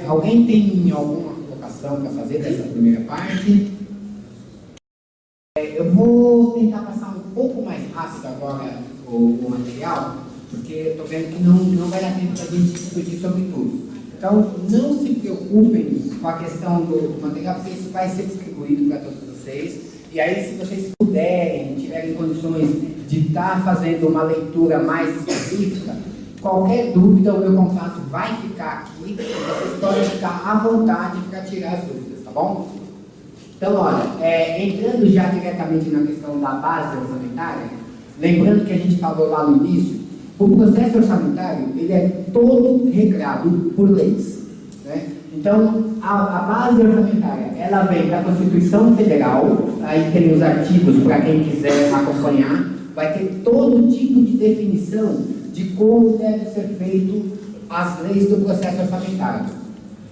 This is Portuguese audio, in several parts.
Alguém tem alguma colocação para fazer dessa primeira parte? Eu vou tentar passar um pouco mais rápido agora o material, porque eu estou vendo que não vai dar tempo para a gente discutir sobre tudo. Então, não se preocupem com a questão do material, porque isso vai ser distribuído para todos vocês. E aí, se vocês puderem, tiverem condições de estar fazendo uma leitura mais específica, qualquer dúvida, o meu contato vai ficar aqui. Vocês podem ficar à vontade para tirar as dúvidas, tá bom? Então, olha, entrando já diretamente na questão da base orçamentária, lembrando que a gente falou lá no início, o processo orçamentário, ele é todo regrado por leis, né? Então, a base orçamentária, ela vem da Constituição Federal, aí tem os artigos para quem quiser acompanhar, vai ter todo tipo de definição de como deve ser feito as leis do processo orçamentário.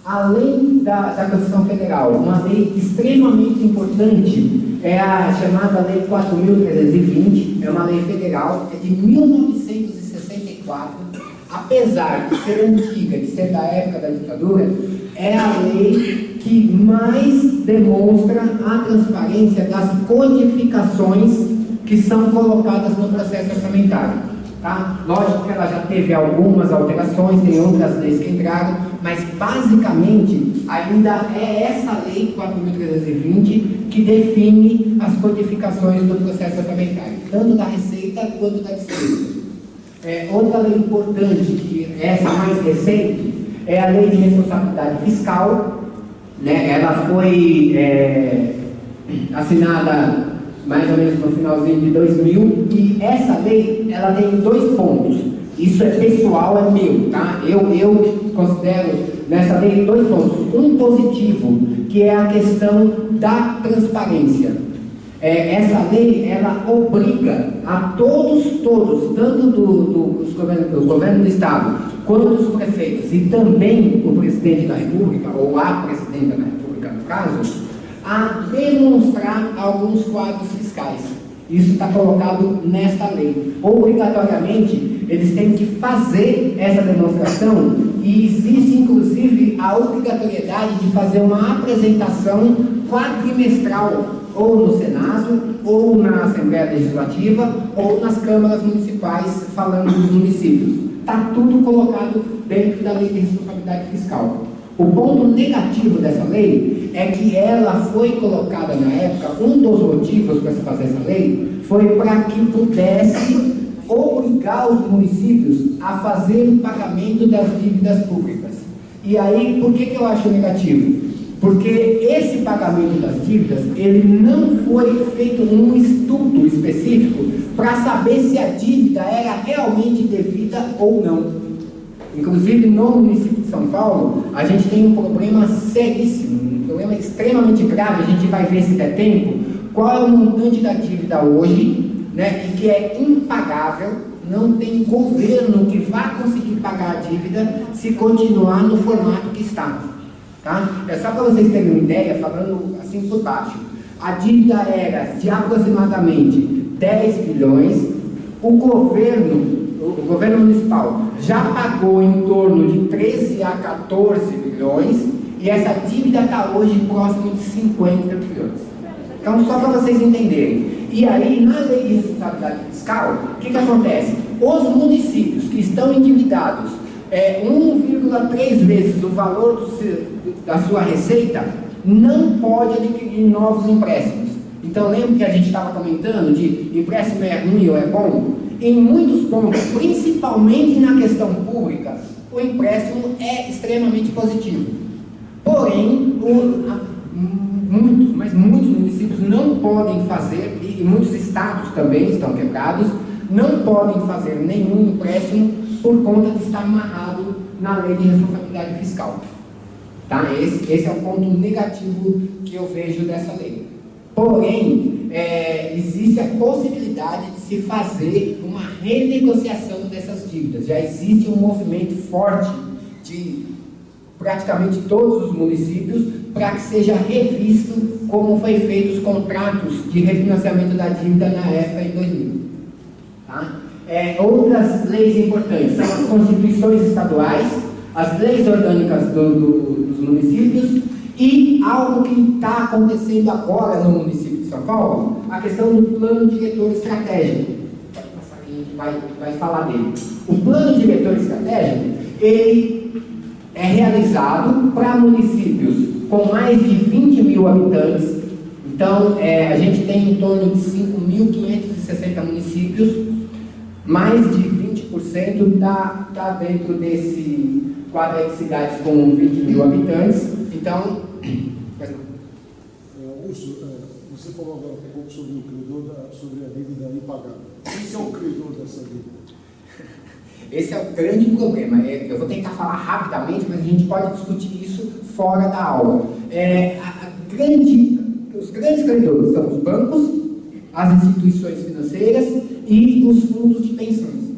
Além da Constituição Federal, uma lei extremamente importante é a chamada Lei 4.320, é uma lei federal, é de 1964, apesar de ser antiga, de ser da época da ditadura, é a lei que mais demonstra a transparência das codificações que são colocadas no processo orçamentário. Tá? Lógico que ela já teve algumas alterações, tem outras leis que entraram, mas basicamente ainda é essa lei 4.320 que define as codificações do processo orçamentário, tanto da receita quanto da despesa. Outra lei importante, que essa mais recente, é a Lei de Responsabilidade Fiscal, né? Ela foi assinada mais ou menos no finalzinho de 2000, e essa lei, ela tem 2 pontos. Isso é pessoal, é meu, tá? Eu considero nessa lei 2 pontos. Um positivo, que é a questão da transparência. Essa lei, ela obriga a todos, tanto do governo do Estado, quanto dos prefeitos, e também o presidente da República, ou a presidenta da República, no caso, a demonstrar alguns quadros fiscais. Isso está colocado nesta lei. Obrigatoriamente, eles têm que fazer essa demonstração, e existe, inclusive, a obrigatoriedade de fazer uma apresentação quadrimestral, ou no Senado, ou na Assembleia Legislativa, ou nas câmaras municipais, falando dos municípios. Está tudo colocado dentro da Lei de Responsabilidade Fiscal. O ponto negativo dessa lei é que ela foi colocada na época, um dos motivos para se fazer essa lei, foi para que pudesse obrigar os municípios a fazer o pagamento das dívidas públicas. E aí, por que eu acho negativo? Porque esse pagamento das dívidas, ele não foi feito um estudo específico para saber se a dívida era realmente devida ou não. Inclusive, no município de São Paulo, a gente tem um problema seríssimo, um problema extremamente grave. A gente vai ver, se der tempo, qual é o montante da dívida hoje, né, e que é impagável. Não tem governo que vá conseguir pagar a dívida se continuar no formato que está. Tá? É só para vocês terem uma ideia, falando assim por baixo. A dívida era de aproximadamente 10 bilhões, o governo municipal já pagou em torno de 13 a 14 bilhões, e essa dívida está hoje próximo de 50 bilhões. Então, só para vocês entenderem. E aí, na Lei de Responsabilidade Fiscal, o que acontece? Os municípios que estão endividados 1,3 vezes o valor da sua receita, não pode adquirir novos empréstimos. Então, lembra que a gente estava comentando de empréstimo é ruim ou é bom? Em muitos pontos, principalmente na questão pública, o empréstimo é extremamente positivo. Porém, muitos municípios não podem fazer, e muitos estados também estão quebrados, não podem fazer nenhum empréstimo por conta de estar amarrado na Lei de Responsabilidade Fiscal. Tá? Esse é o ponto negativo que eu vejo dessa lei. Porém, existe a possibilidade de se fazer uma renegociação dessas dívidas. Já existe um movimento forte de praticamente todos os municípios para que seja revisto como foi feito os contratos de refinanciamento da dívida na época em 2000. Tá? Outras leis importantes são as constituições estaduais. as leis orgânicas dos municípios e algo que está acontecendo agora no município de São Paulo, a questão do plano diretor estratégico. Pode passar aqui, a gente vai falar dele. O plano diretor estratégico, ele é realizado para municípios com mais de 20 mil habitantes. Então, a gente tem em torno de 5.560 municípios, mais de 20% está dentro desse quadro de cidades com 20 mil habitantes. Então, você falou agora um pouco sobre o credor, sobre a dívida impagável. Quem é o credor dessa dívida? Esse é o grande problema. Eu vou tentar falar rapidamente, mas a gente pode discutir isso fora da aula. Os grandes credores são os bancos, as instituições financeiras e os fundos de pensões.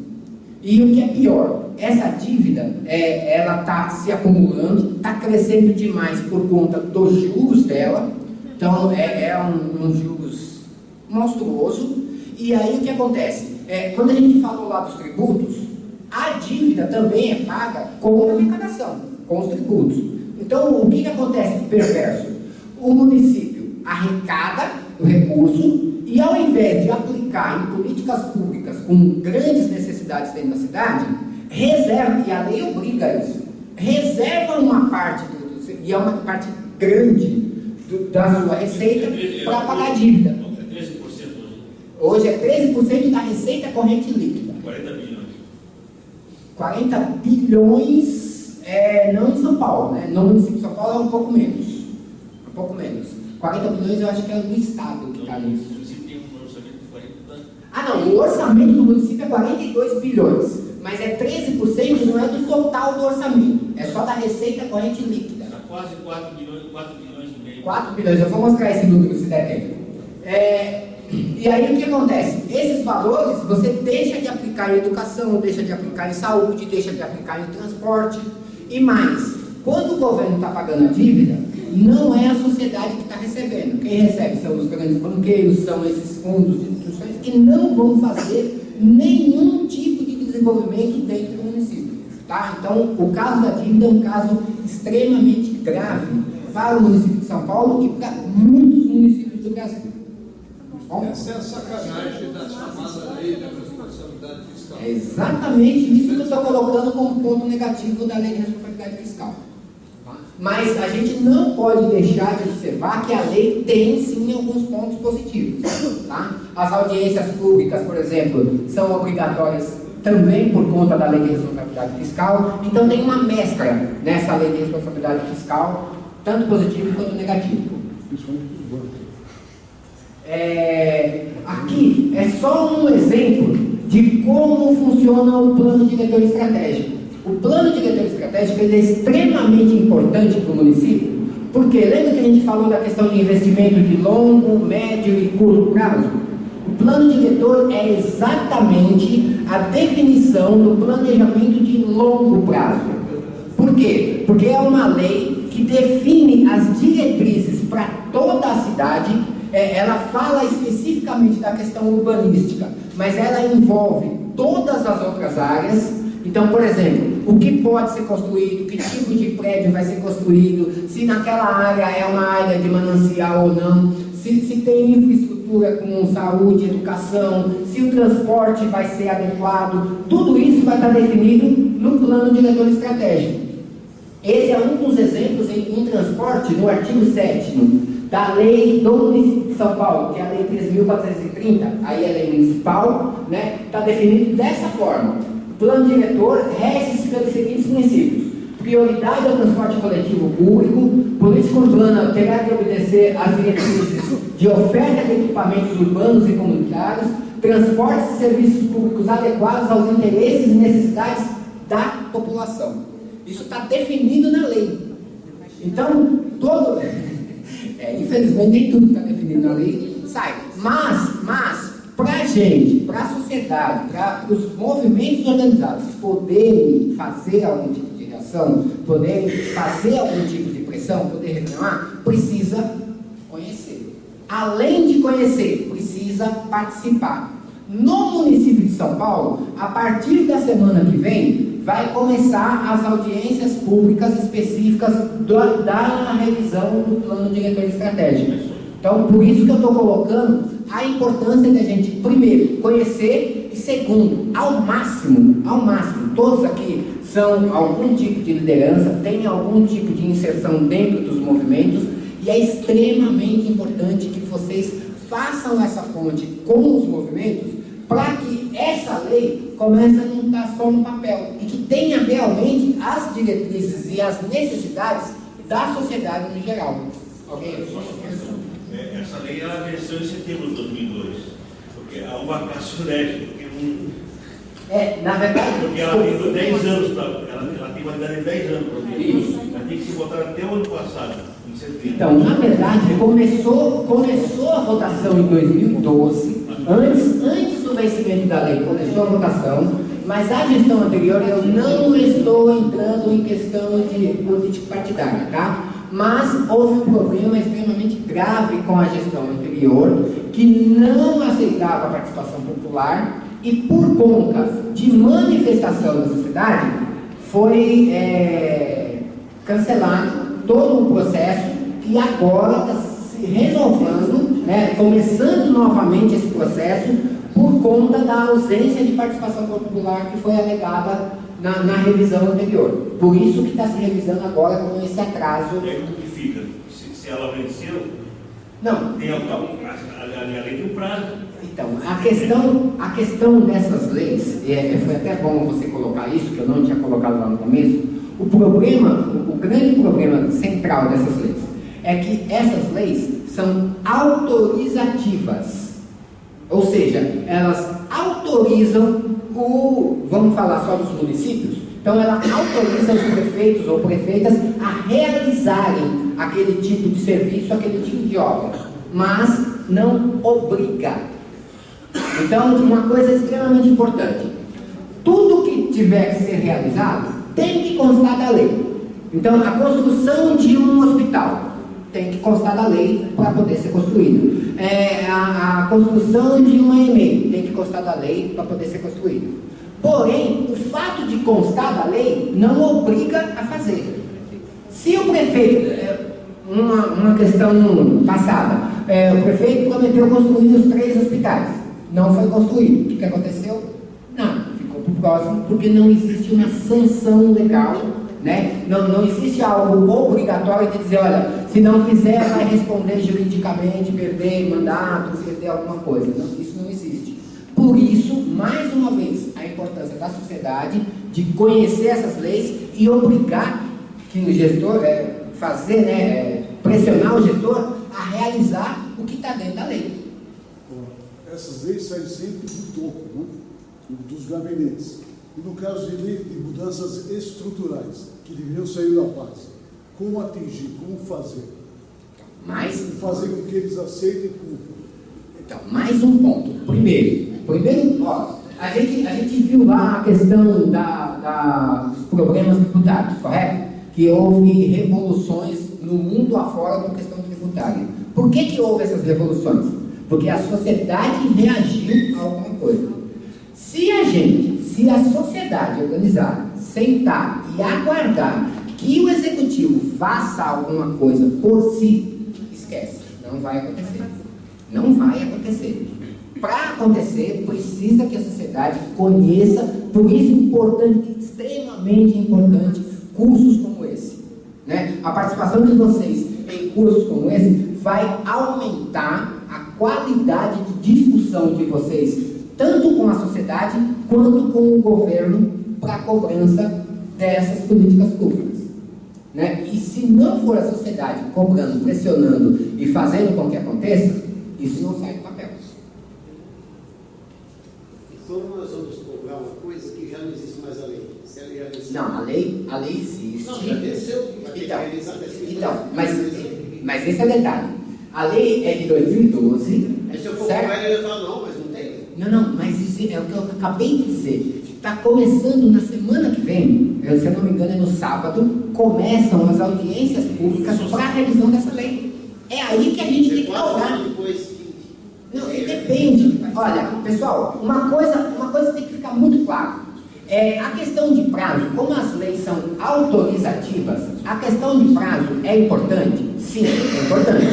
E o que é pior, essa dívida, ela está se acumulando, está crescendo demais por conta dos juros dela. Então, um juros monstruoso. E aí, o que acontece? Quando a gente falou lá dos tributos, a dívida também é paga com a arrecadação, com os tributos. Então, o que acontece de perverso? O município arrecada o recurso e, ao invés de aplicar em políticas públicas com grandes necessidades dentro da cidade, reserva, e a lei obriga a isso, reserva uma parte, e é uma parte grande da sua receita para pagar a dívida. Hoje é 13% da receita corrente líquida. 40 bilhões. 40 bilhões, não em São Paulo, né? No município de São Paulo é um pouco menos. 40 bilhões eu acho que é do Estado que está nisso. O município tem um orçamento de 40. Ah, não, o orçamento do município é 42 bilhões, mas 13% não é do total do orçamento, é só da receita corrente líquida. Está quase 4 bilhões e meio. 4 bilhões, eu vou mostrar esse número se der tempo. E aí o que acontece? Esses valores você deixa de aplicar em educação, deixa de aplicar em saúde, deixa de aplicar em transporte e mais. Quando o governo está pagando a dívida, não é a sociedade que está recebendo. Quem recebe são os grandes banqueiros, são esses fundos de instituições que não vão fazer nenhum tipo de desenvolvimento dentro do município. Tá? Então, o caso da dívida é um caso extremamente grave para o município de São Paulo e para muitos municípios do Brasil. Essa é a sacanagem da chamada lei da responsabilidade fiscal. É exatamente isso que eu estou colocando como ponto negativo da lei de responsabilidade fiscal. Mas a gente não pode deixar de observar que a lei tem sim alguns pontos positivos. Tá? As audiências públicas, por exemplo, são obrigatórias também por conta da lei de responsabilidade fiscal. Então tem uma mescla nessa lei de responsabilidade fiscal, tanto positivo quanto negativo. Principalmente dos bancos. Aqui é só um exemplo de como funciona o plano diretor estratégico. O plano diretor estratégico ele é extremamente importante para o município, porque lembra que a gente falou da questão de investimento de longo, médio e curto prazo? O plano diretor é exatamente a definição do planejamento de longo prazo. Por quê? Porque é uma lei que define as diretrizes para toda a cidade. Ela fala especificamente da questão urbanística, mas ela envolve todas as outras áreas. Então, por exemplo, o que pode ser construído, que tipo de prédio vai ser construído, se naquela área é uma área de manancial ou não, se tem infraestrutura com saúde, educação, se o transporte vai ser adequado, tudo isso vai estar definido no plano diretor estratégico. Esse é um dos exemplos em transporte no artigo 7º da lei do município de São Paulo, que é a lei 3.430, aí é a lei municipal, né? Está definido dessa forma. O plano diretor rege-se pelos seguintes princípios: prioridade ao transporte coletivo público, política urbana terá de obedecer às diretrizes de oferta de equipamentos urbanos e comunitários, transportes e serviços públicos adequados aos interesses e necessidades da população. Isso está definido na lei. Então, infelizmente nem tudo que está definido na lei sai. Mas para a gente, para a sociedade, para os movimentos organizados poderem fazer algum tipo de reação, poderem fazer algum tipo de pressão, poder reclamar, precisa conhecer. Além de conhecer, precisa participar. No município de São Paulo, a partir da semana que vem, vai começar as audiências públicas específicas da revisão do plano diretor estratégico. Então, por isso que eu estou colocando a importância da gente, primeiro, conhecer, e segundo, ao máximo, todos aqui são algum tipo de liderança, têm algum tipo de inserção dentro dos movimentos, e é extremamente importante que vocês façam essa ponte com os movimentos, para que essa lei comece a não estar só no papel, e que tenha realmente as diretrizes e as necessidades da sociedade no geral. Ok? Essa lei ela venceu em setembro de 2002, porque há uma surge, na verdade, porque ela tem 10 anos, ela tem validade de 10 anos para ver. Isso. Ela tem que se votar até o ano passado, em setembro. Então, na verdade, começou a votação em 2012, antes do vencimento da lei, começou a votação, mas a gestão anterior, eu não estou entrando em questão de política partidária, tá? Mas houve um problema extremamente grave com a gestão anterior, que não aceitava a participação popular, e por conta de manifestação da sociedade, foi cancelado todo um processo, e agora está se renovando, começando novamente esse processo, por conta da ausência de participação popular que foi alegada na revisão anterior. Por isso que está se revisando agora com esse atraso. E aí como que fica? Se ela venceu, não. Tem a lei tem um prazo. Então, a questão dessas leis, foi até bom você colocar isso, que eu não tinha colocado lá no começo. O grande problema central dessas leis é que essas leis são autorizativas. Ou seja, elas autorizam vamos falar só dos municípios, então ela autoriza os prefeitos ou prefeitas a realizarem aquele tipo de serviço, aquele tipo de obra, mas não obriga. Então, uma coisa extremamente importante, tudo que tiver que ser realizado tem que constar da lei. Então, a construção de um hospital tem que constar da lei para poder ser construído. A construção de uma EMEI tem que constar da lei para poder ser construído. Porém, o fato de constar da lei não obriga a fazer. Se o prefeito, uma questão passada, o prefeito prometeu construir os 3 hospitais, não foi construído. O que aconteceu? Nada, ficou para o próximo, porque não existe uma sanção legal, não existe algo obrigatório de dizer, olha, se não fizer vai responder juridicamente, perder mandato, perder alguma coisa. Não, isso não existe. Por isso, mais uma vez, a importância da sociedade de conhecer essas leis e obrigar que o gestor, pressionar o gestor a realizar o que está dentro da lei. Essas leis saem sempre do topo, dos gabinetes. E no caso de lei de mudanças estruturais, que deveriam sair da base, como atingir, como fazer? Fazer com que eles aceitem tudo. Então, mais um ponto. Primeiro, a gente viu lá a questão dos problemas tributários, correto? Que houve revoluções no mundo afora com questão tributária. Por que houve essas revoluções? Porque a sociedade reagiu a alguma coisa. Se a sociedade organizada sentar e aguardar que o executivo faça alguma coisa por si, esquece, não vai acontecer. Não vai acontecer. Para acontecer, precisa que a sociedade conheça, por isso importante, extremamente importante, cursos como esse. A participação de vocês em cursos como esse vai aumentar a qualidade de discussão de vocês, tanto com a sociedade quanto com o governo, para a cobrança dessas políticas públicas. E se não for a sociedade cobrando, pressionando e fazendo com que aconteça, isso não sai do papel. E como nós vamos cobrar uma coisa que já não existe mais a lei? Se a lei já existe. Não, a lei existe. Não, já venceu. Então, mas esse é o detalhe. A lei é de 2012. Aí se eu for cobrar, ele vai falar, não, mas não tem. Não, mas isso é o que eu acabei de dizer. Está começando na semana que vem, se eu não me engano é no sábado, começam as audiências públicas para a revisão dessa lei. É aí que a gente tem que cobrar. Não, depende. Olha, pessoal, uma coisa tem que ficar muito claro. A questão de prazo, como as leis são autorizativas, a questão de prazo é importante? Sim, é importante.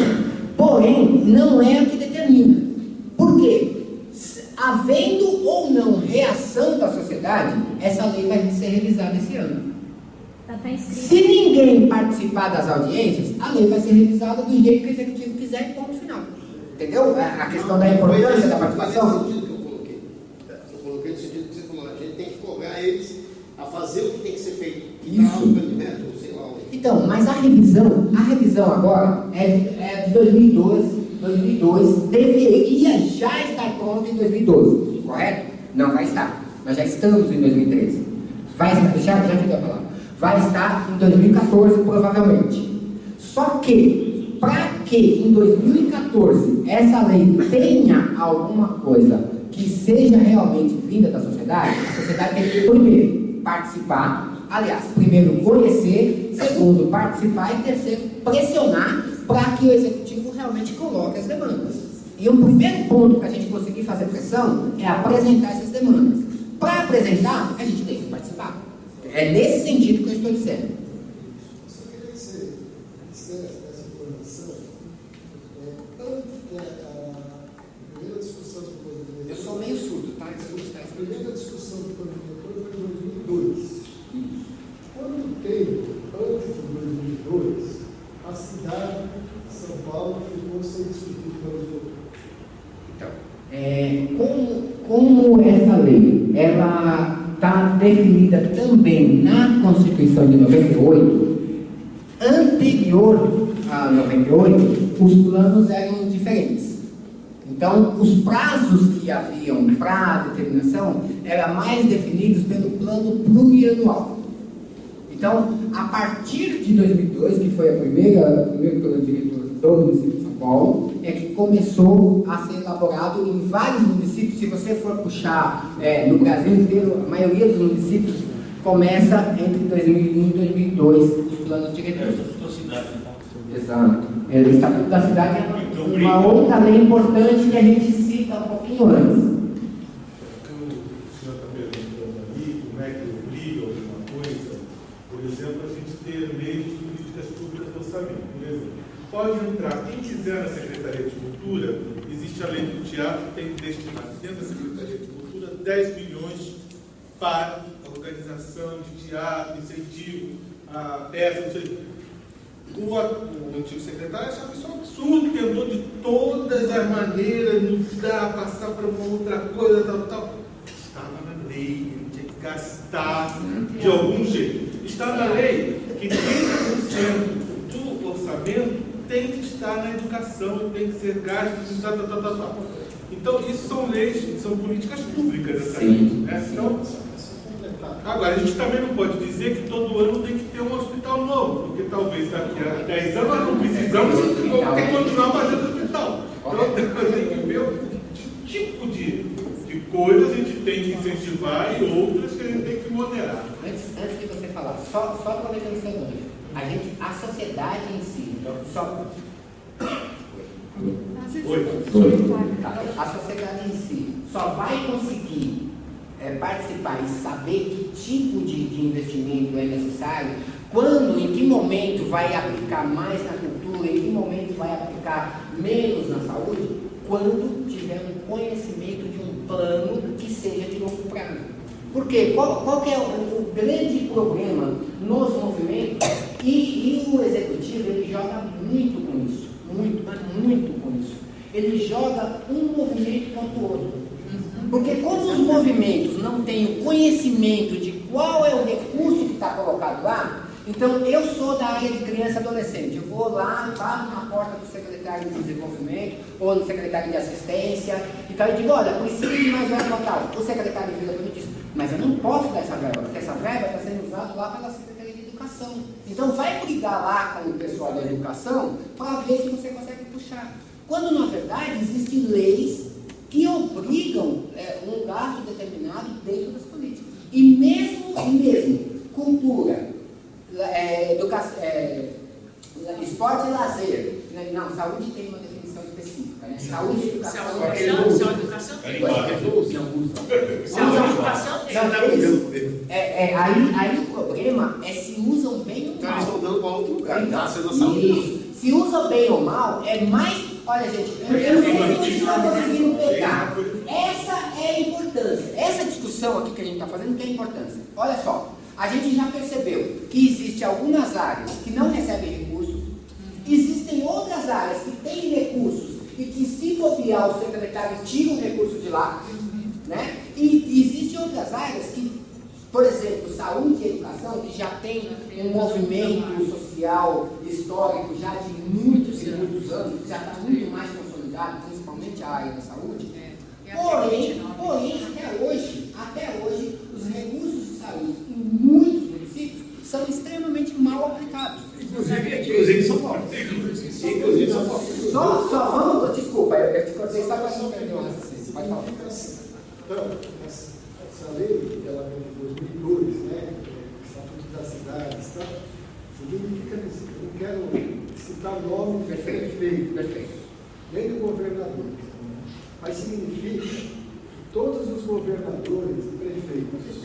Porém, não é o que determina. Por quê? Havendo ou não reação da sociedade, essa lei vai ser revisada esse ano. Se ninguém participar das audiências, a lei vai ser revisada do jeito que o executivo quiser e ponto final. Entendeu? A questão da importância da participação. Foi esse sentido que eu coloquei. Eu coloquei no sentido que você falou, a gente tem que cobrar eles a fazer o que tem que ser feito. Isso. Ou sei lá. Então, mas a revisão agora é de 2002, deveria já estar pronta em 2012, correto? Não vai estar. Nós já estamos em 2013. Vai estar, já te dei a palavra. Vai estar em 2014, provavelmente. Só que, para que em 2014 essa lei tenha alguma coisa que seja realmente vinda da sociedade, a sociedade tem que primeiro participar, aliás, primeiro conhecer, segundo participar e terceiro pressionar para que o executivo realmente coloque as demandas. E o primeiro ponto para a gente conseguir fazer pressão é apresentar essas demandas. Para apresentar, a gente tem que participar. É nesse sentido que eu estou dizendo. Só queria dizer essa informação, tanto que a primeira discussão do Plano Diretor... Eu sou meio surdo, tá? A primeira discussão do Plano Diretor foi em 2002. Quando teve, antes de 2002, a cidade de São Paulo ficou sem discutir o Plano Diretor. Então, como essa lei, ela está definida também na Constituição de 98, anterior a 98, os planos eram diferentes. Então, os prazos que haviam para determinação eram mais definidos pelo plano plurianual. Então, a partir de 2002, que foi o primeiro plano diretor do município de São Paulo, é que começou a ser elaborado em vários municípios. Se você for puxar no Brasil inteiro, a maioria dos municípios começa entre 2001 e 2002 os planos diretores. Exato. O Estatuto da Cidade é uma outra lei importante que a gente cita um pouquinho antes. O senhor está perguntando ali como é que obriga alguma coisa, por exemplo, a gente ter leis de políticas públicas do orçamento. Por exemplo, pode entrar, quem quiser na Secretaria de Cultura, existe a lei do teatro que tem que destinar dentro da Secretaria de Cultura 10 milhões para a organização de teatro, incentivo, a peça, não sei. O antigo secretário achava isso um absurdo, tentou de todas as maneiras nos dar, passar para uma outra coisa, tal. Estava na lei, ele tinha que gastar de algum jeito. Está na lei que 30% do orçamento tem que estar na educação, tem que ser gasto, tal. Então, isso são leis, são políticas públicas, essa lei. Né? Então, agora, a gente também não pode dizer que todo ano tem que ter um hospital novo, porque talvez daqui a 10 anos nós não precisamos ter que continuar fazendo hospital. Então, tem que ver que tipo de coisa a gente tem que incentivar e outras que a gente tem que moderar. Antes de você falar, só aproveitando esse gancho, a sociedade em si, a sociedade em si só vai conseguir participar e saber que tipo de investimento é necessário, quando, em que momento vai aplicar mais na cultura, em que momento vai aplicar menos na saúde, quando tiver um conhecimento de um plano que seja de longo prazo. Porque qual que é o grande problema nos movimentos? E o executivo, ele joga muito com isso, muito com isso. Ele joga um movimento contra o outro. Porque como os movimentos não têm o conhecimento de qual é o recurso que está colocado lá, então eu sou da área de criança e adolescente, eu vou lá, bato na porta do secretário de desenvolvimento ou do secretário de assistência, então eu digo, olha, preciso de mais verba total. O secretário vira para mim e diz, mas eu não posso dar essa verba, porque essa verba está sendo usada lá pela Secretaria de Educação. Então vai brigar lá com o pessoal da educação para ver se você consegue puxar. Quando na verdade existem leis que obrigam um gasto determinado dentro das políticas. E mesmo cultura, educação, esporte e lazer, não, saúde tem uma definição educação específica, né? Saúde e educação. Se é educação, tem. Aí o problema é se usam bem ou mal. Então eles estão dando para outro lugar, Então, tá sendo a saúde. se usa bem ou mal, é mais. Olha, gente, eu não sei se vocês estão conseguindo pegar. Essa é a importância. Essa discussão aqui que a gente está fazendo tem importância. Olha só, a gente já percebeu que existem algumas áreas que não recebem recursos, existem outras áreas que têm recursos e que, se bobear, o secretário tira o recurso de lá, né? E existem outras áreas que, por exemplo, saúde e educação, que já tem um movimento social histórico já de muitos e muitos anos, que já está muito mais consolidado, principalmente a área da saúde. Porém, até hoje, os recursos de saúde em muitos municípios são extremamente mal aplicados. Inclusive em São Paulo. Inclusive em São Paulo. Só vamos, desculpa, eu te cortei só para não perder o raciocínio. Pode falar. Então, essa lei, ela vem de 2002, né? Estatuto das cidades, tá? Significa que eu não quero citar o nome do prefeito, nem do governador, mas significa que todos os governadores e prefeitos,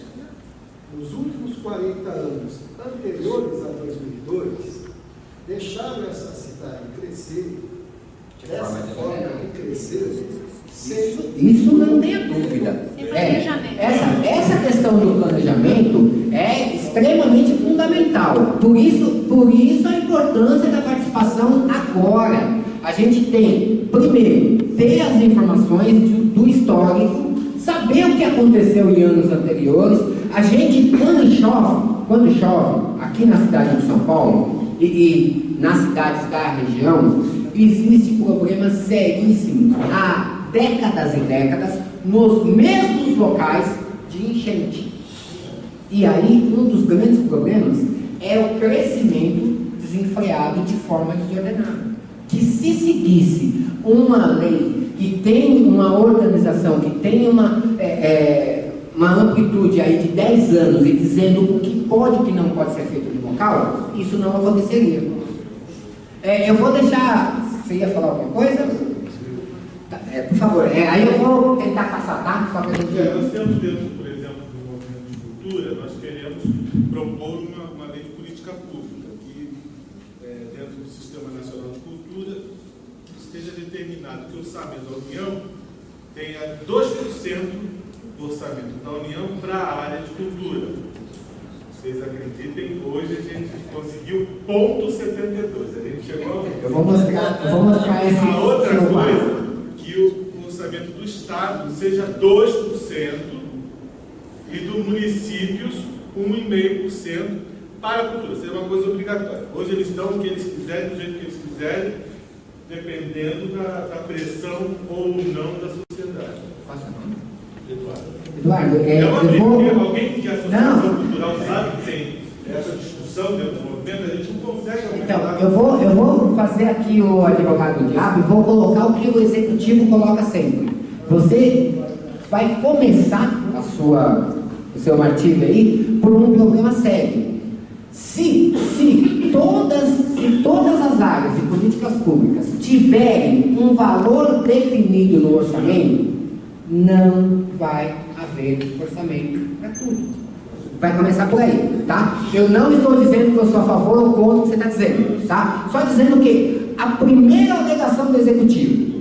nos últimos 40 anos anteriores a 2002, deixaram essa cidade crescer dessa forma que cresceu. Isso não tenha dúvida. Essa questão do planejamento é extremamente fundamental. Por isso a importância da participação agora. A gente tem, primeiro, ter as informações do histórico, saber o que aconteceu em anos anteriores. A gente, quando chove aqui na cidade de São Paulo e nas cidades da região, existem problemas seríssimos há décadas e décadas nos mesmos locais de enchente. E aí, um dos grandes problemas é o crescimento desenfreado de forma desordenada. Que se seguisse uma lei que tem uma organização, que tem uma amplitude aí de 10 anos e dizendo o que pode e o que não pode ser feito no local, isso não aconteceria. Eu vou deixar... Você ia falar alguma coisa? Por favor, aí eu vou tentar passar, tá? Só pra gente... Nós temos dentro, por exemplo, do movimento de cultura, nós queremos propor uma lei de política pública que, dentro do Sistema Nacional de Cultura, esteja determinado que o orçamento da União tenha 2% do orçamento da União para a área de cultura. Vocês acreditem, hoje a gente conseguiu 0,72. A gente chegou... Eu vou mostrar esse... A outra coisa, que o orçamento do Estado seja 2% e do municípios 1,5% para a cultura. Seja uma coisa obrigatória. Hoje eles dão o que eles quiserem, do jeito que eles quiserem, dependendo da pressão ou não da sociedade. Eduardo, alguém que a Associação Cultural sabe que tem essa discussão dentro do movimento, a gente não consegue aumentar. Então, eu vou fazer aqui o advogado do diabo e vou colocar o que o executivo coloca sempre. Você vai começar o seu martírio aí por um problema sério. Se todas as áreas de políticas públicas tiverem um valor definido no orçamento, não vai haver orçamento para tudo. Vai começar por aí, tá? Eu não estou dizendo que eu sou a favor ou contra o que você está dizendo, tá? Só dizendo que a primeira alegação do executivo,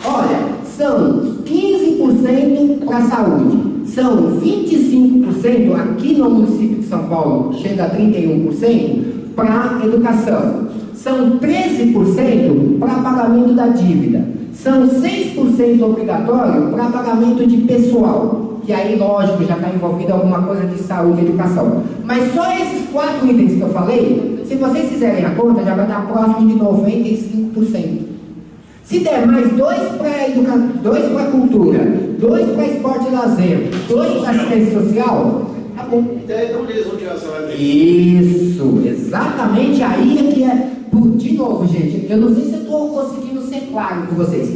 olha, são 15% para a saúde, são 25% aqui no município de São Paulo, chega a 31% para a educação, são 13% para pagamento da dívida, são 6% obrigatório para pagamento de pessoal, que aí, lógico, já está envolvido alguma coisa de saúde e educação. Mas só esses 4 itens que eu falei, se vocês fizerem a conta, já vai dar próximo de 95%. Se der mais 2 para cultura, 2 para esporte e lazer, 2 para assistência social, tá bom. Então é onde eles vão tirar o salário deles? Isso, exatamente aí é que é. De novo, gente, eu não sei se eu estou conseguindo ser claro com vocês.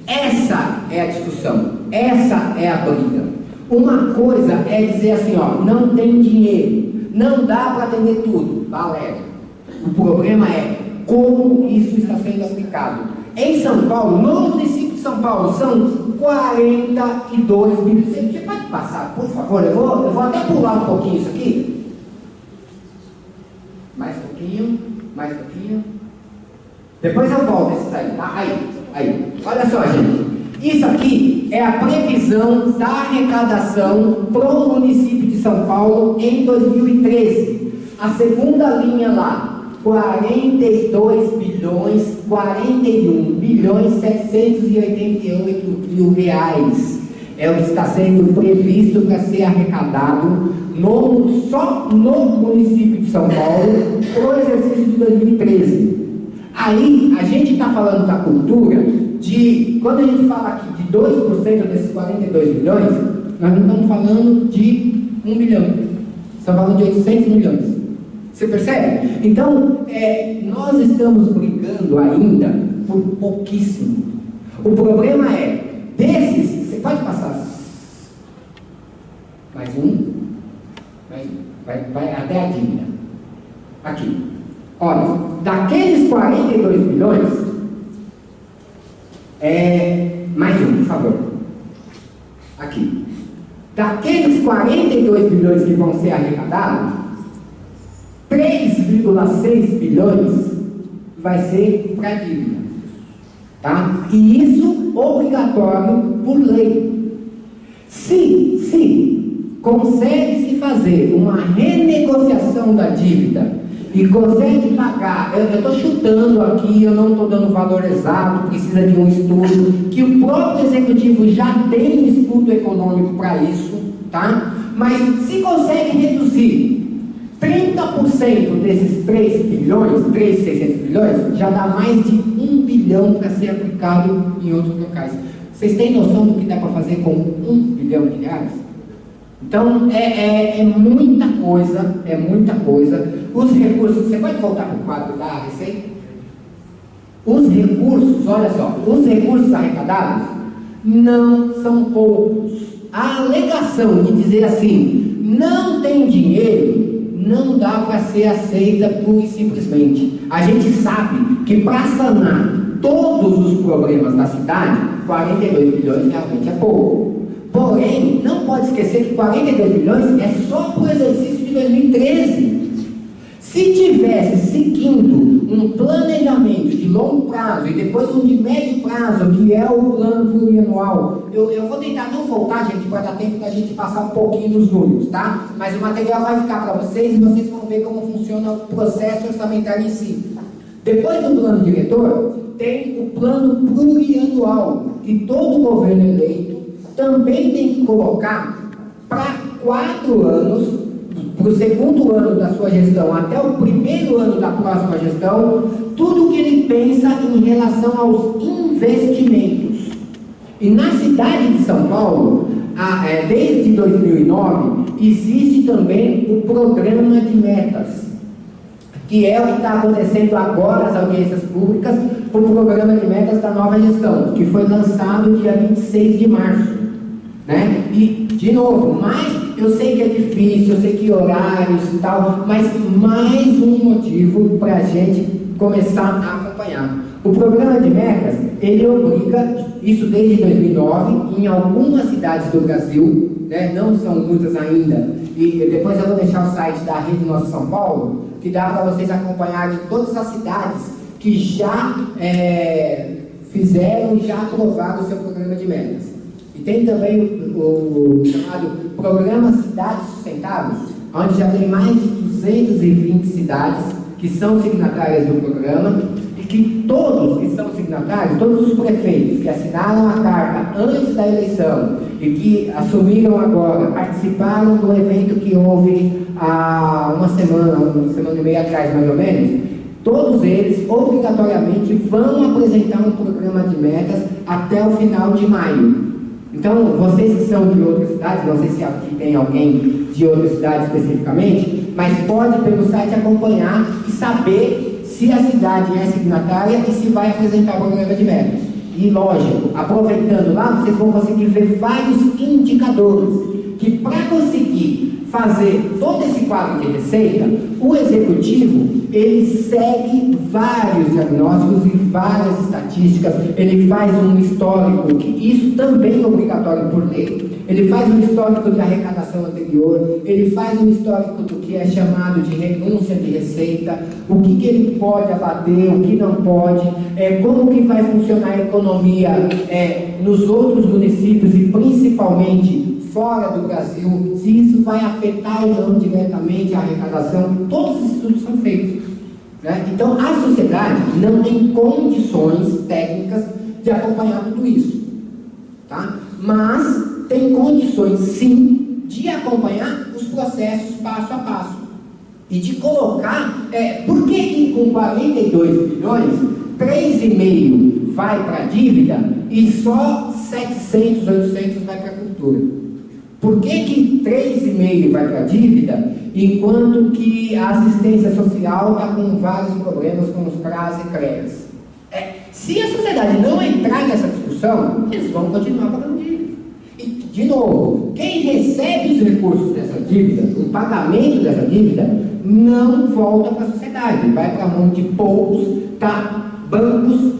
Essa é a discussão, essa é a briga. Uma coisa é dizer assim, ó, não tem dinheiro, não dá para atender tudo. Galera, o problema é como isso está sendo aplicado. Em São Paulo, no município de São Paulo, são 42 bilhões. Você pode passar, por favor? Eu vou até pular um pouquinho isso aqui. Mais pouquinho. Depois eu volto esse daí, tá? Aí. Olha só, gente. Isso aqui é a previsão da arrecadação para o município de São Paulo em 2013. A segunda linha lá, 42 bilhões, 41 bilhões 788 mil reais. É o que está sendo previsto para ser arrecadado só no município de São Paulo para o exercício de 2013. Aí, a gente está falando da cultura quando a gente fala aqui de 2% desses 42 bilhões, nós não estamos falando de 1 bilhão, estamos falando de 800 milhões. Você percebe? Então, nós estamos brigando ainda por pouquíssimo. O problema é, desses, você pode passar mais um, vai até a dívida. Aqui. Olha, daqueles 42 bilhões, mais um, por favor. Aqui. Daqueles 42 bilhões que vão ser arrecadados, 3,6 bilhões vai ser para dívida. Tá? E isso obrigatório por lei. Se consegue-se fazer uma renegociação da dívida e consegue pagar, eu estou chutando aqui, eu não estou dando valor exato, precisa de um estudo, que o próprio executivo já tem um estudo econômico para isso, tá? Mas se consegue reduzir 30% desses 3 bilhões, 3.600 bilhões, já dá mais de 1 bilhão para ser aplicado em outros locais. Vocês têm noção do que dá para fazer com 1 bilhão de reais? Então, é muita coisa, Os recursos, você pode voltar para o quadro da Receita? Os recursos, olha só, os recursos arrecadados não são poucos. A alegação de dizer assim, não tem dinheiro, não dá para ser aceita pura e simplesmente. A gente sabe que para sanar todos os problemas da cidade, 42 bilhões realmente é pouco. Porém, não pode esquecer que 42 bilhões é só para o exercício de 2013. Se tivesse seguindo um planejamento de longo prazo e depois um de médio prazo, que é o plano plurianual, eu vou tentar não voltar, gente, para dar tempo da gente passar um pouquinho nos números, tá? Mas o material vai ficar para vocês e vocês vão ver como funciona o processo orçamentário em si. Depois do plano diretor, tem o plano plurianual, que todo governo eleito também tem que colocar para 4 anos, para o segundo ano da sua gestão até o primeiro ano da próxima gestão, tudo o que ele pensa em relação aos investimentos. E na cidade de São Paulo, desde 2009, existe também o programa de metas, que é o que está acontecendo agora, as audiências públicas, para o programa de metas da nova gestão, que foi lançado dia 26 de março. Né? E, de novo, eu sei que é difícil, eu sei que horários e tal, mas mais um motivo para a gente começar a acompanhar. O programa de metas, ele obriga, isso desde 2009, em algumas cidades do Brasil, né? Não são muitas ainda, e depois eu vou deixar o site da Rede Nossa São Paulo, que dá para vocês acompanharem todas as cidades que já fizeram e já aprovaram o seu programa de metas. E tem também o chamado Programa Cidades Sustentáveis, onde já tem mais de 220 cidades que são signatárias do programa, e que todos que são signatários, todos os prefeitos que assinaram a carta antes da eleição e que assumiram agora, participaram do evento que houve há uma semana e meia atrás, mais ou menos, todos eles obrigatoriamente vão apresentar um programa de metas até o final de maio. Então, vocês que são de outras cidades, não sei se aqui tem alguém de outra cidade especificamente, mas pode pelo site acompanhar e saber se a cidade é signatária e se vai apresentar o programa de metas. E lógico, aproveitando lá, vocês vão conseguir ver vários indicadores que, para conseguir fazer todo esse quadro de receita, o executivo, ele segue vários diagnósticos e várias estatísticas, ele faz um histórico, que isso também é obrigatório por lei, ele faz um histórico de arrecadação anterior, ele faz um histórico do que é chamado de renúncia de receita, o que ele pode abater, o que não pode, como que vai funcionar a economia nos outros municípios e principalmente fora do Brasil, se isso vai afetar ou não diretamente a arrecadação, todos os estudos são feitos. Né? Então, a sociedade não tem condições técnicas de acompanhar tudo isso. Tá? Mas tem condições, sim, de acompanhar os processos passo a passo. E de colocar, por que com 42 bilhões, 3,5 vai para a dívida e só 700, 800 vai para a cultura? Por que 3,5 vai para a dívida, enquanto que a assistência social está com vários problemas com os CRAS e CREAS? Se a sociedade não entrar nessa discussão, eles vão continuar pagando dívida. E, de novo, quem recebe os recursos dessa dívida, o pagamento dessa dívida, não volta para a sociedade, vai para a mão de poucos, bancos,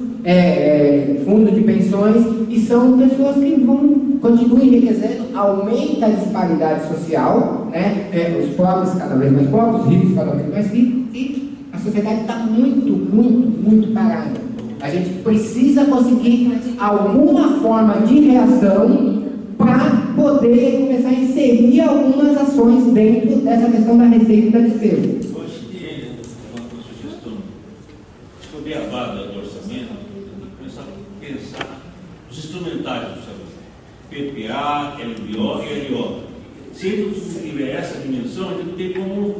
fundos de pensões, e são pessoas que continuam enriquecendo, aumenta a disparidade social, né? Os pobres cada vez mais pobres, os ricos cada vez mais ricos, e a sociedade está muito, muito, muito parada. A gente precisa conseguir alguma forma de reação para poder começar a inserir algumas ações dentro dessa questão da receita e da despesa. Eu acho que uma sugestão, acho que o beabá do orçamento, começar a pensar os instrumentários do orçamento, PPA, LBO e LO. Se ele não tiver essa dimensão, ele não tem como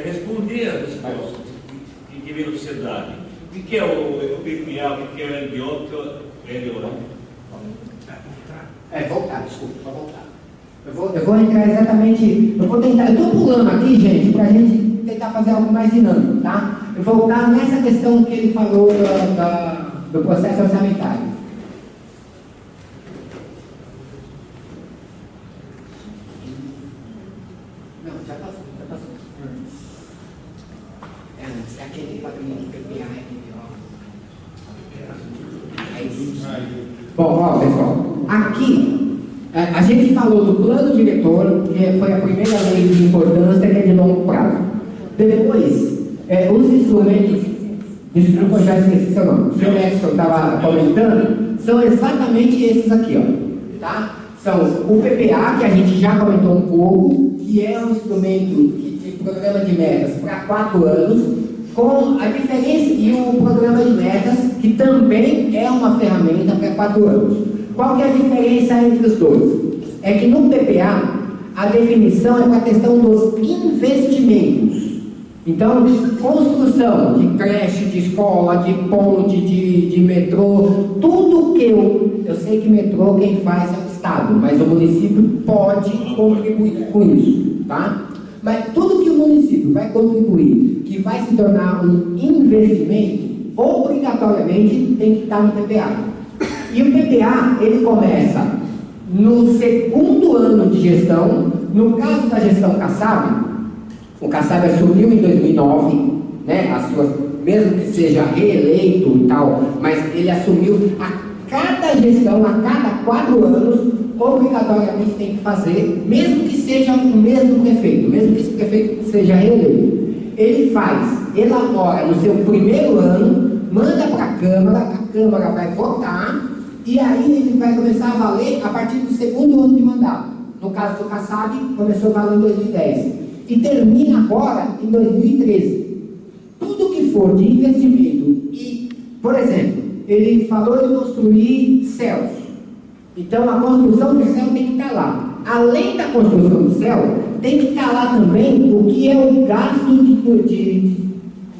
responder a resposta que vem da sociedade. O que é o PPA, o que é o LBO, o que é o LO? Voltar, desculpa, para voltar. Eu vou entrar exatamente, eu estou pulando aqui, gente, para a gente tentar fazer algo mais dinâmico, tá? Eu vou voltar nessa questão que ele falou do processo orçamentário. Não, já passou. Aquele quadrinho do PPA é isso. Bom, pessoal, aqui a gente falou do plano diretor, que foi a primeira lei de importância, que é de longo prazo. Depois, os instrumentos, desculpa, já esqueci seu nome, o senhor Edson estava comentando, são exatamente esses aqui, ó, tá? São o PPA, que a gente já comentou um pouco, que é um instrumento de programa de metas para 4 anos, com a diferença, e o programa de metas, que também é uma ferramenta para 4 anos. Qual que é a diferença entre os dois? É que no PPA, a definição é para a questão dos investimentos. Então, construção de creche, de escola, de ponte, de metrô, tudo que eu sei que metrô quem faz é o Estado, mas o município pode contribuir com isso, tá? Mas tudo que o município vai contribuir, que vai se tornar um investimento, obrigatoriamente tem que estar no PPA. E o PPA, ele começa no 2º ano de gestão. No caso da gestão Kassab, o Kassab assumiu em 2009, né, mesmo que seja reeleito e tal, mas ele assumiu a cada gestão, a cada 4 anos, obrigatoriamente tem que fazer, mesmo que seja o mesmo prefeito, mesmo que esse prefeito seja reeleito. Ele elabora no seu 1º ano, manda para a Câmara vai votar, e aí ele vai começar a valer a partir do 2º ano de mandato. No caso do Kassab, começou a valer em 2010 e termina agora em 2013. Tudo que for de investimento e, por exemplo, ele falou de construir céus. Então a construção do céu tem que estar lá. Além da construção do céu, tem que estar lá também o que é o gasto de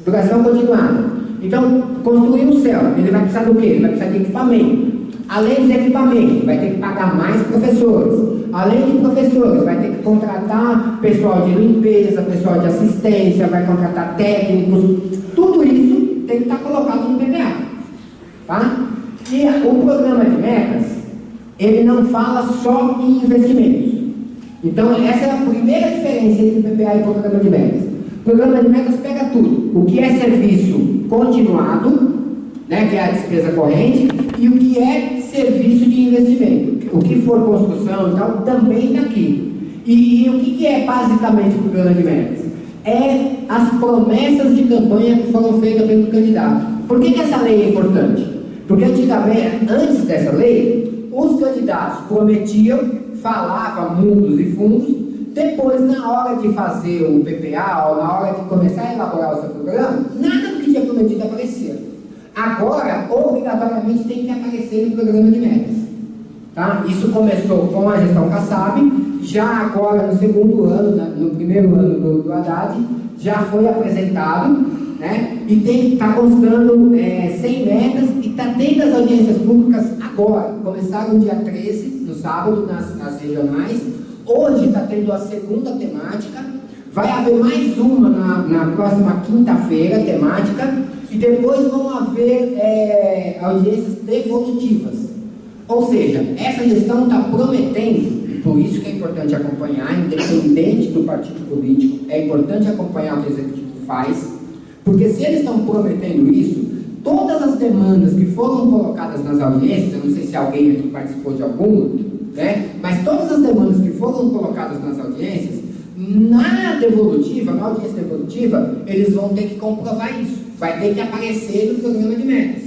duração continuada. Então, construir um céu, ele vai precisar do quê? Ele vai precisar de equipamento. Além dos equipamentos, vai ter que pagar mais professores. Além de professores, vai ter que contratar pessoal de limpeza, pessoal de assistência, vai contratar técnicos. Tudo isso tem que estar colocado no PPA. Tá? E o programa de metas, ele não fala só em investimentos. Então, essa é a primeira diferença entre PPA e programa de metas. O programa de metas pega tudo, o que é serviço continuado, né, que é a despesa corrente, e o que é serviço de investimento. O que for construção e tal, também está aqui. E o que é basicamente o programa de metas? É as promessas de campanha que foram feitas pelo candidato. Por que essa lei é importante? Porque antigamente, antes dessa lei, os candidatos prometiam, falavam mundos e fundos, depois, na hora de fazer o PPA, ou na hora de começar a elaborar o seu programa, nada do que tinha prometido aparecia. Agora, obrigatoriamente, tem que aparecer no programa de metas. Tá? Isso começou com a gestão Kassab, já agora no segundo ano, no primeiro ano do Haddad, já foi apresentado, né? E está constando 100 metas e está tendo as audiências públicas agora. Começaram dia 13, no sábado, nas regionais. Hoje está tendo a segunda temática. Vai haver mais uma na próxima quinta-feira, temática. E depois vão haver audiências devolutivas. Ou seja, essa gestão está prometendo, e por isso que é importante acompanhar, independente do partido político, é importante acompanhar o que o executivo faz, porque se eles estão prometendo isso, todas as demandas que foram colocadas nas audiências, eu não sei se alguém aqui participou de alguma, né? Mas todas as demandas que foram colocadas nas audiências, na audiência devolutiva, eles vão ter que comprovar isso, vai ter que aparecer no programa de metas.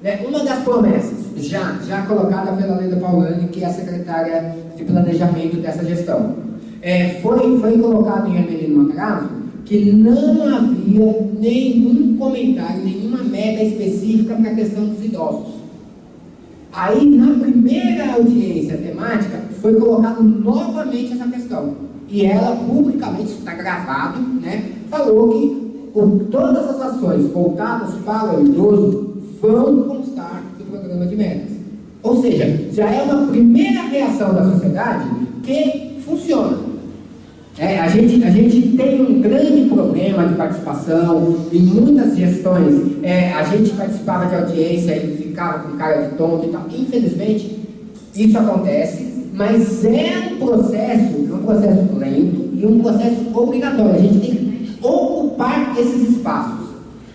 Né? Uma das promessas, já colocada pela Leda Paulani, que é a secretária de planejamento dessa gestão, foi colocado em Ermelino Matarazzo que não havia nenhum comentário, nenhuma meta específica para a questão dos idosos. Aí, na primeira audiência temática, foi colocado novamente essa questão. E ela, publicamente, está gravado, né, falou que todas as ações voltadas para o idoso vão constar do programa de metas. Ou seja, já é uma primeira reação da sociedade que funciona. A gente tem um grande problema de participação em muitas gestões. A gente participava de audiência e ficava com cara de tonto e tal. Infelizmente, isso acontece, mas é um processo lento e um processo obrigatório. A gente tem que ocupar esses espaços.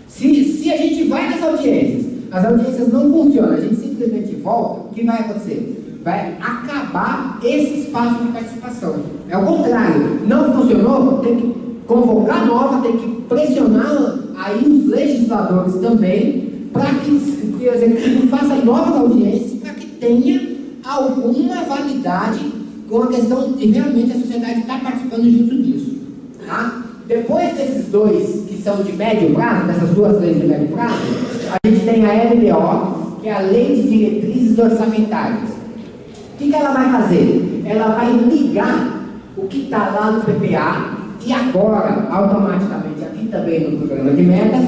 Se a gente vai nas audiências, as audiências não funcionam, a gente simplesmente volta, o que vai acontecer? Vai acabar esse espaço de participação. É o contrário, não funcionou, tem que convocar nova, tem que pressionar aí os legisladores também, para que o executivo faça novas audiências, para que tenha alguma validade com a questão de realmente a sociedade estar participando junto disso. Tá? Depois desses dois, que são de médio prazo, dessas duas leis de médio prazo, a gente tem a LDO, que é a Lei de Diretrizes Orçamentárias. O que ela vai fazer? Ela vai ligar o que está lá no PPA e agora, automaticamente, aqui também no programa de metas,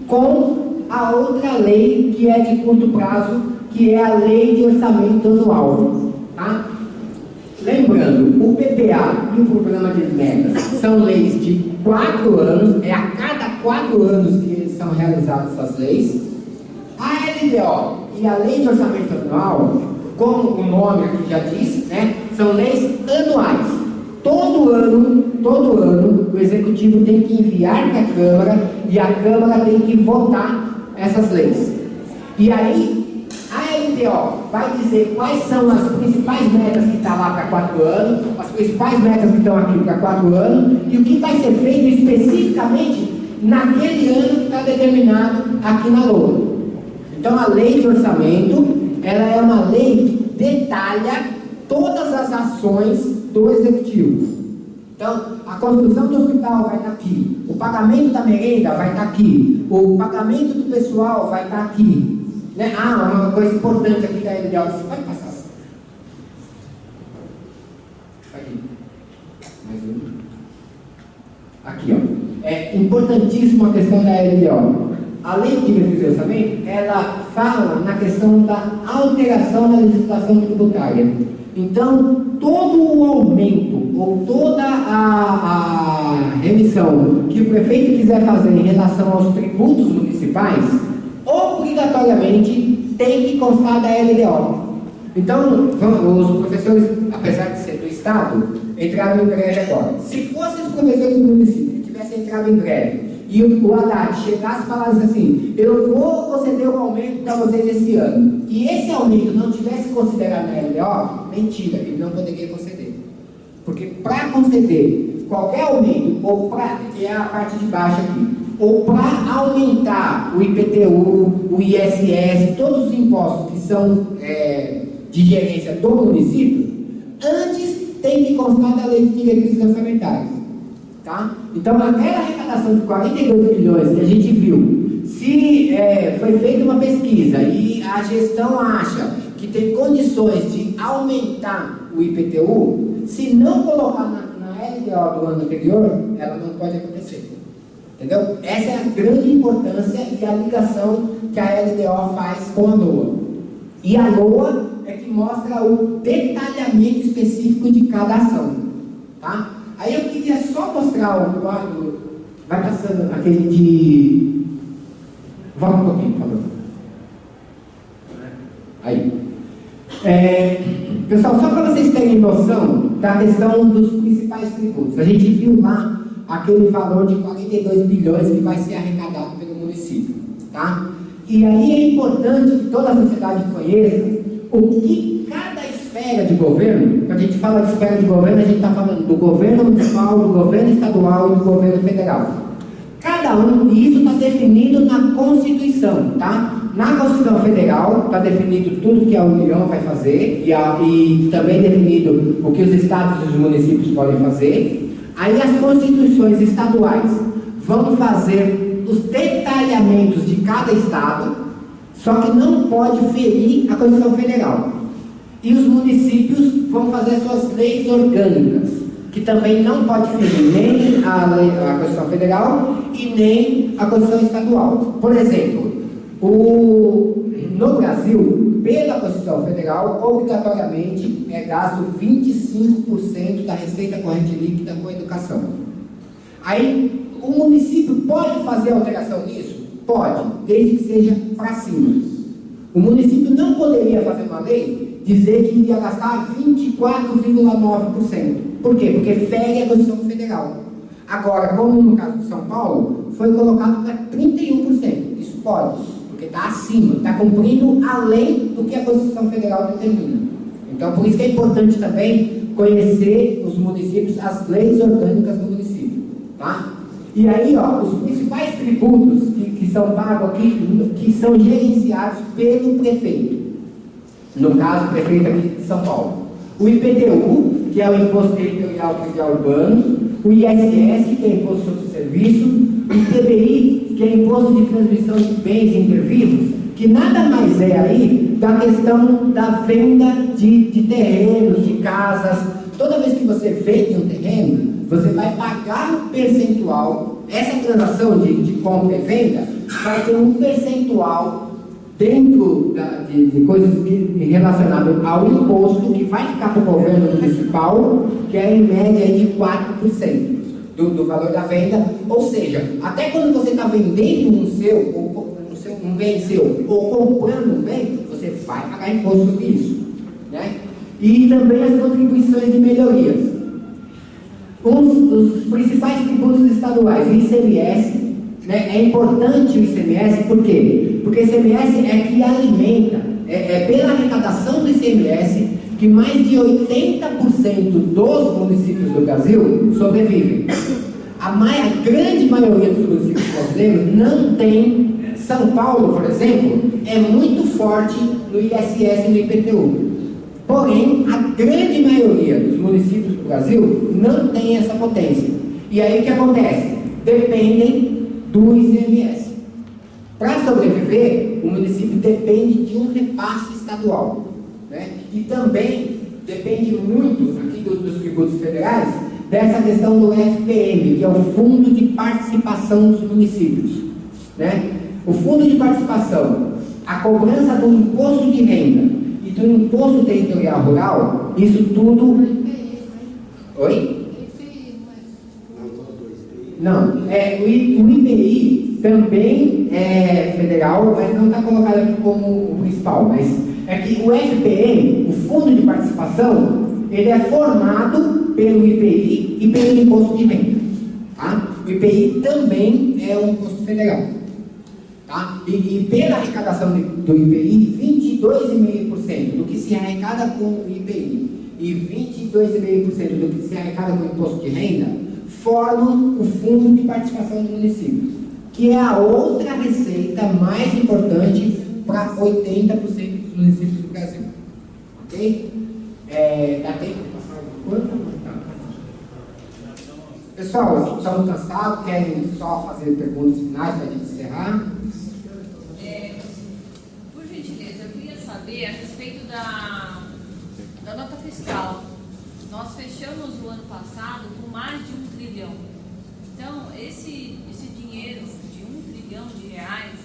com a outra lei que é de curto prazo, que é a Lei de Orçamento Anual. Tá? Lembrando, o PPA e o programa de metas são leis de 4 anos, é a cada 4 anos que eles são realizadas essas leis. A LDO e a Lei de Orçamento Anual, como o nome aqui já diz, né, são leis anuais. Todo ano, o Executivo tem que enviar para a Câmara e a Câmara tem que votar essas leis. E aí, a LDO vai dizer quais são as principais metas que estão lá para 4 anos, as principais metas que estão aqui para 4 anos, e o que vai ser feito especificamente naquele ano que está determinado aqui na LOA. Então, a Lei de Orçamento, ela é uma lei que detalha todas as ações do Executivo. Então, a construção do hospital vai estar aqui, o pagamento da merenda vai estar aqui, o pagamento do pessoal vai estar aqui. Né? Uma coisa importante aqui da LDO, você pode passar? Aqui. Mais um. Aqui, ó. É importantíssima a questão da LDO. A Lei de Diretrizes de Orçamento, ela fala na questão da alteração da legislação tributária. Então, todo o aumento ou toda a remissão que o prefeito quiser fazer em relação aos tributos municipais, obrigatoriamente tem que constar da LDO. Então, os professores, apesar de ser do Estado, entraram em greve agora. Se fossem os professores do município que tivessem entrado em greve e o Haddad chegasse e falasse assim, eu vou conceder um aumento para vocês esse ano, e esse aumento não tivesse considerado na LDO, mentira, ele não poderia conceder. Porque para conceder qualquer aumento, ou para, que é a parte de baixo aqui, ou para aumentar o IPTU, o ISS, todos os impostos que são de gerência do município, antes tem que constar da lei de diretrizes orçamentárias. Tá? Então, aquela arrecadação de 42 bilhões que a gente viu, se foi feita uma pesquisa e a gestão acha que tem condições de aumentar o IPTU, se não colocar na LDO do ano anterior, ela não pode acontecer. Entendeu? Essa é a grande importância e a ligação que a LDO faz com a LOA. E a LOA é que mostra o detalhamento específico de cada ação. Tá? Aí eu queria só mostrar o quadro, vai passando aquele de... Volta um pouquinho, por favor. Aí. Pessoal, só para vocês terem noção da questão dos principais tributos. A gente viu lá aquele valor de 42 bilhões que vai ser arrecadado pelo município. Tá? E aí é importante que toda a sociedade conheça o que cada esfera de governo, quando a gente fala de esfera de governo, a gente está falando do governo municipal, do governo estadual e do governo federal. Cada um, e isso está definido na Constituição, tá? Na Constituição Federal está definido tudo que a União vai fazer e também definido o que os estados e os municípios podem fazer. Aí as constituições estaduais vão fazer os detalhamentos de cada estado, só que não pode ferir a Constituição Federal. E os municípios vão fazer suas leis orgânicas, que também não pode ferir nem a Constituição Federal e nem a Constituição Estadual. Por exemplo, no Brasil, pela Constituição Federal, obrigatoriamente é gasto 25% da receita corrente líquida com educação. Aí, o município pode fazer alteração nisso? Pode, desde que seja para cima. O município não poderia fazer uma lei dizer que iria gastar 24,9%. Por quê? Porque fere a Constituição Federal. Agora, como no caso de São Paulo, foi colocado para 31%. Isso pode, porque está acima, está cumprindo além do que a Constituição Federal determina. Então, por isso que é importante também conhecer os municípios, as leis orgânicas do município. Tá? E aí, ó, os principais tributos que são pagos aqui, que são gerenciados pelo prefeito. No caso, o prefeito aqui de São Paulo. O IPTU, que é o Imposto Territorial Predial Urbano, o ISS, que é Imposto sobre Serviço, o ITBI, que é Imposto de Transmissão de Bens Intervivos, que nada mais é aí da questão da venda de terrenos, de casas. Toda vez que você vende um terreno, você vai pagar um percentual. Essa transação de compra e venda vai ter um percentual dentro de coisas relacionadas ao imposto que vai ficar para o governo municipal, que é em média de 4% do valor da venda. Ou seja, até quando você está vendendo um bem seu ou comprando um bem, você vai pagar imposto sobre isso, né? E também as contribuições de melhorias. Os principais tributos estaduais, o ICMS, né? É importante o ICMS, por quê? Porque o ICMS é que alimenta, é pela arrecadação do ICMS que mais de 80% dos municípios do Brasil sobrevivem. A grande maioria dos municípios brasileiros não tem. São Paulo, por exemplo, é muito forte no ISS e no IPTU. Porém, a grande maioria dos municípios do Brasil não tem essa potência. E aí o que acontece? Dependem do ICMS. Para sobreviver, o município depende de um repasse estadual, né? E também depende muito, aqui dos tributos federais, dessa questão do FPM, que é o Fundo de Participação dos Municípios, né? O Fundo de Participação, a cobrança do imposto de renda e do imposto territorial rural, isso tudo... Oi? Não, o IPI também é federal, mas não está colocado aqui como o principal, mas é que o FPM, o Fundo de Participação, ele é formado pelo IPI e pelo imposto de renda. Tá? O IPI também é um imposto federal. Tá? E pela arrecadação do IPI, 22,5% do que se arrecada com o IPI e 22,5% do que se arrecada com o imposto de renda formam o fundo de participação do município, que é a outra receita mais importante para 80% dos municípios do Brasil. Ok? Dá tempo de passar alguma coisa? Pessoal, estamos cansados? Querem só fazer perguntas finais para a gente encerrar? Por gentileza, eu queria saber a respeito da nota fiscal. Nós fechamos o ano passado com mais de 1 trilhão. Então, esse dinheiro de 1 trilhão de reais...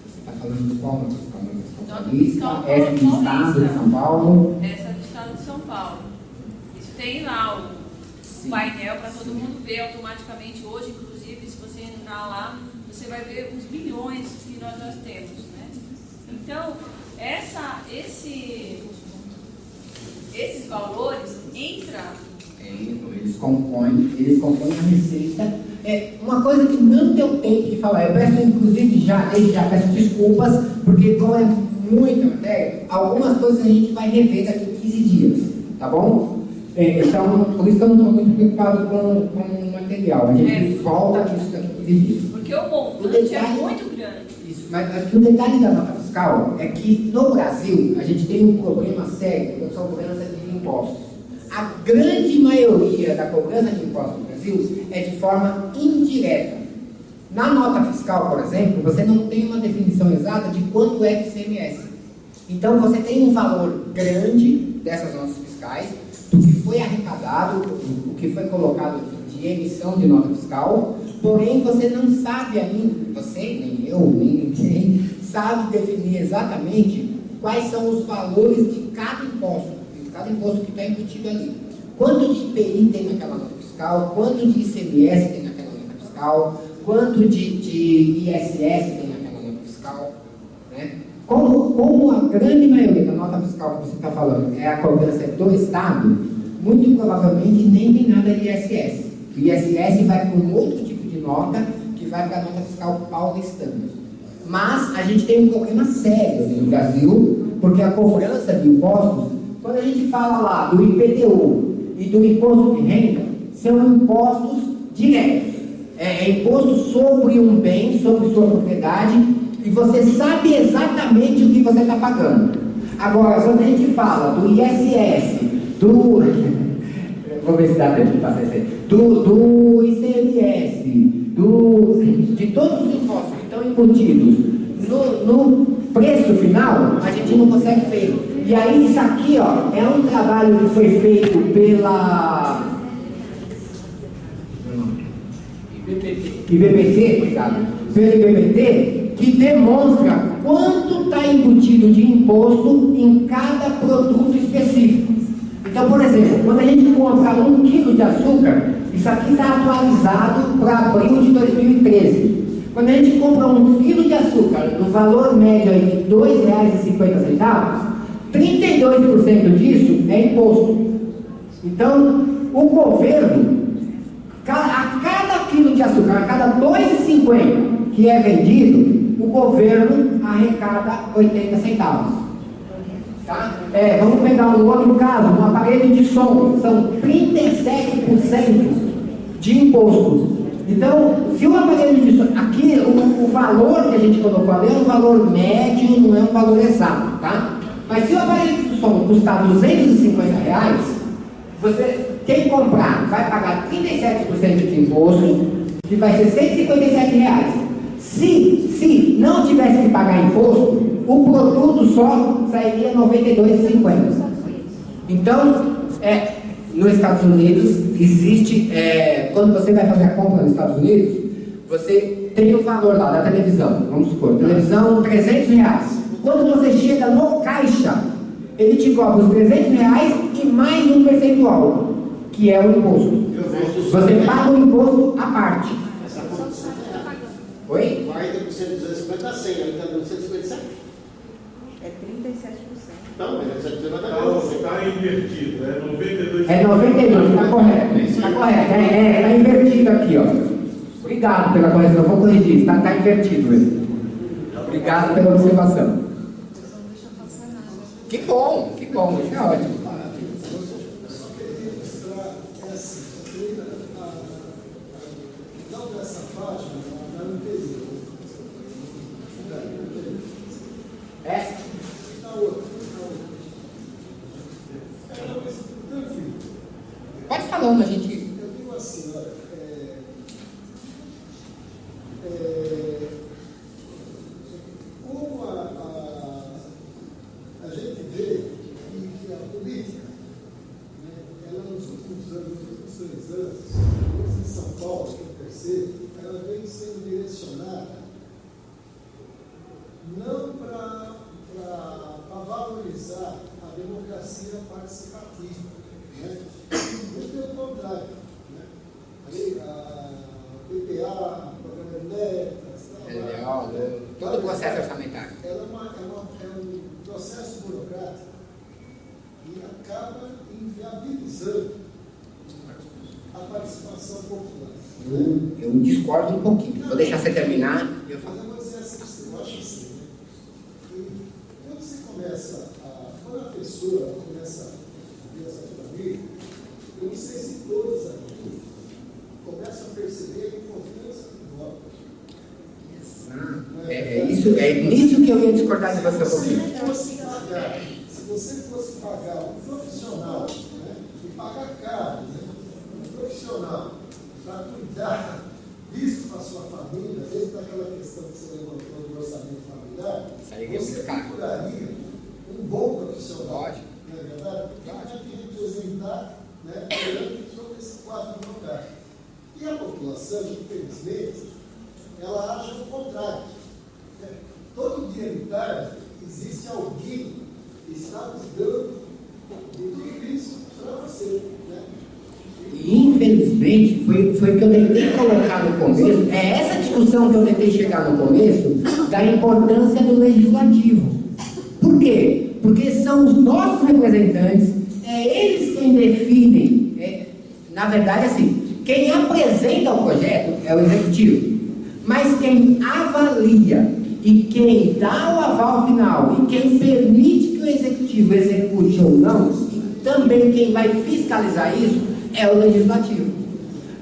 Você está falando de qual nota fiscal? Nota fiscal essa do Estado de São Paulo? Essa do Estado de São Paulo. Isso tem lá o painel para todo mundo ver automaticamente. Hoje, inclusive, se você entrar lá, você vai ver os bilhões que nós temos, né? Então, esses valores entram... Eles compõem a receita. Uma coisa que não deu tempo de falar, eu peço inclusive já peço desculpas, porque como é muita matéria, algumas coisas a gente vai rever daqui a 15 dias, tá bom? Então, por isso que eu não estou muito preocupado com o material. A gente volta nisso daqui a 15 dias. Porque o montante é muito grande. Isso, mas o detalhe da nota fiscal é que no Brasil a gente tem um problema sério com a cobrança de impostos. A grande maioria da cobrança de impostos no Brasil é de forma indireta. Na nota fiscal, por exemplo, você não tem uma definição exata de quanto é de ICMS. Então você tem um valor grande dessas notas fiscais, do que foi arrecadado, o que foi colocado de emissão de nota fiscal, porém você não sabe ainda, você, nem eu, nem ninguém, sabe definir exatamente quais são os valores de cada imposto que está embutido ali. Quanto de IPI tem naquela nota fiscal, quanto de ICMS tem naquela nota fiscal, quanto de ISS tem naquela nota fiscal, né? Como a grande maioria da nota fiscal que você está falando é a cobrança do Estado, muito provavelmente nem tem nada de ISS. O ISS vai para um outro tipo de nota, que vai para a nota fiscal paulistana. Mas a gente tem um problema sério no Brasil, porque a cobrança de impostos, quando a gente fala lá do IPTU e do imposto de renda, são impostos diretos. É imposto sobre um bem, sobre sua propriedade, e você sabe exatamente o que você está pagando. Agora, quando a gente fala do ISS, vou ver se dá tempo de passar isso aí, do ICMS, de todos os impostos que estão embutidos no preço final, a gente não consegue ver. E aí isso aqui, ó, é um trabalho que foi feito pela IBPT, obrigado, pelo IBPT, que demonstra quanto está embutido de imposto em cada produto específico. Então, por exemplo, quando a gente compra 1 kg de açúcar, isso aqui está atualizado para abril de 2013. Quando a gente compra 1 kg de açúcar no valor médio aí de R$ 2,50, 32% disso é imposto. Então, o governo, a cada quilo de açúcar, a cada R$ 2,50 que é vendido, o governo arrecada 80 centavos. Tá? Vamos pegar um outro caso, um aparelho de som, são 37% de imposto. Então, se o aparelho de som, aqui o valor que a gente colocou ali é um valor médio, não é um valor exato, tá? Mas se o aparelho de som custar R$250, quem comprar vai pagar 37% de imposto, que vai ser R$157. Se não tivesse que pagar imposto, o produto só sairia R$92,50. Então, nos Estados Unidos, existe, quando você vai fazer a compra nos Estados Unidos, você tem o valor lá da televisão, vamos supor, televisão R$300. Quando você chega no caixa, ele te cobra os R$300 e mais um percentual, que é o imposto. Você paga o imposto à parte. Oi? 40% de 250 a 100, ele está dando 157. É 37%. Não, mas é 7% vai dar Não, está invertido, é 92%. É 92%, está correto. Está correto. Está invertido aqui, ó. Obrigado pela correção, vou corrigir. Está invertido isso. Obrigado pela observação. Que bom, isso é ótimo. Não dessa página, mas no interior. Essa? Na outra. Tranquilo. Pode falando, a gente. Eu digo assim, olha, como a gente vê que a política, né, ela nos últimos anos, nos últimos 3 anos, em São Paulo, que eu percebo, ela vem sendo direcionada não para valorizar a democracia participativa, né? Muito pelo contrário, né? A PPA, programa de metas, todo o processo orçamentário. ela é um processo burocrático que acaba inviabilizando a participação popular. Eu discordo um pouquinho. Vou deixar você terminar. Eu vou dizer assim, eu acho assim, né? Que quando você começa quando a pessoa começa a ter essa família, eu não sei se todos aqui começam a perceber a importância do voto. É nisso que eu ia discordar de você um pouquinho. Se você fosse pagar um profissional, né, e pagar caro, né, um profissional para cuidar disso para a sua família, desde aquela questão que você levantou do orçamento familiar, você procuraria um bom profissional. Não é verdade? Que vai te representar, né, perante todo esse quadro burocrático. E a população, infelizmente, ela age ao contrário. Né? Todo dia de tarde existe alguém que está cuidando de tudo isso para você. Né? E, infelizmente, foi o que eu tentei colocar no começo, é essa discussão que eu tentei chegar no começo, da importância do legislativo. Por quê? Porque são os nossos representantes, eles quem definem, na verdade, assim, quem apresenta o projeto é o executivo, mas quem avalia e quem dá o aval final e quem permite que o executivo execute ou não, e também quem vai fiscalizar isso, é o legislativo.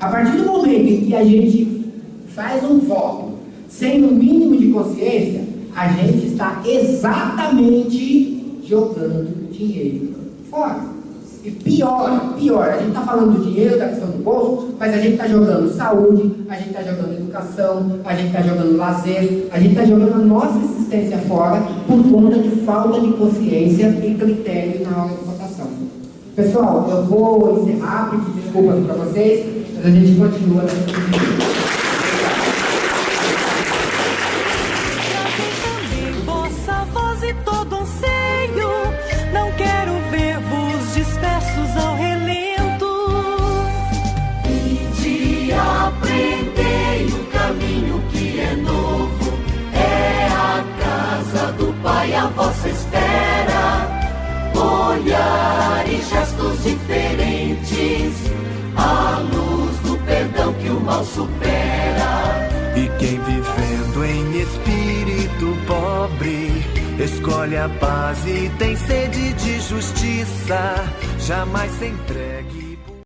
A partir do momento em que a gente faz um voto sem o mínimo de consciência, a gente está exatamente jogando dinheiro fora. E pior, a gente está falando do dinheiro, da questão do bolso, mas a gente está jogando saúde, a gente está jogando educação, a gente está jogando lazer, a gente está jogando a nossa existência fora por conta de falta de consciência e critério na hora de votação. Pessoal, eu vou encerrar, pedir desculpas para vocês, mas a gente continua nessa discussão. A vossa espera, olhar e gestos diferentes, a luz do perdão que o mal supera. E quem vivendo em espírito pobre, escolhe a paz e tem sede de justiça, jamais se entregue.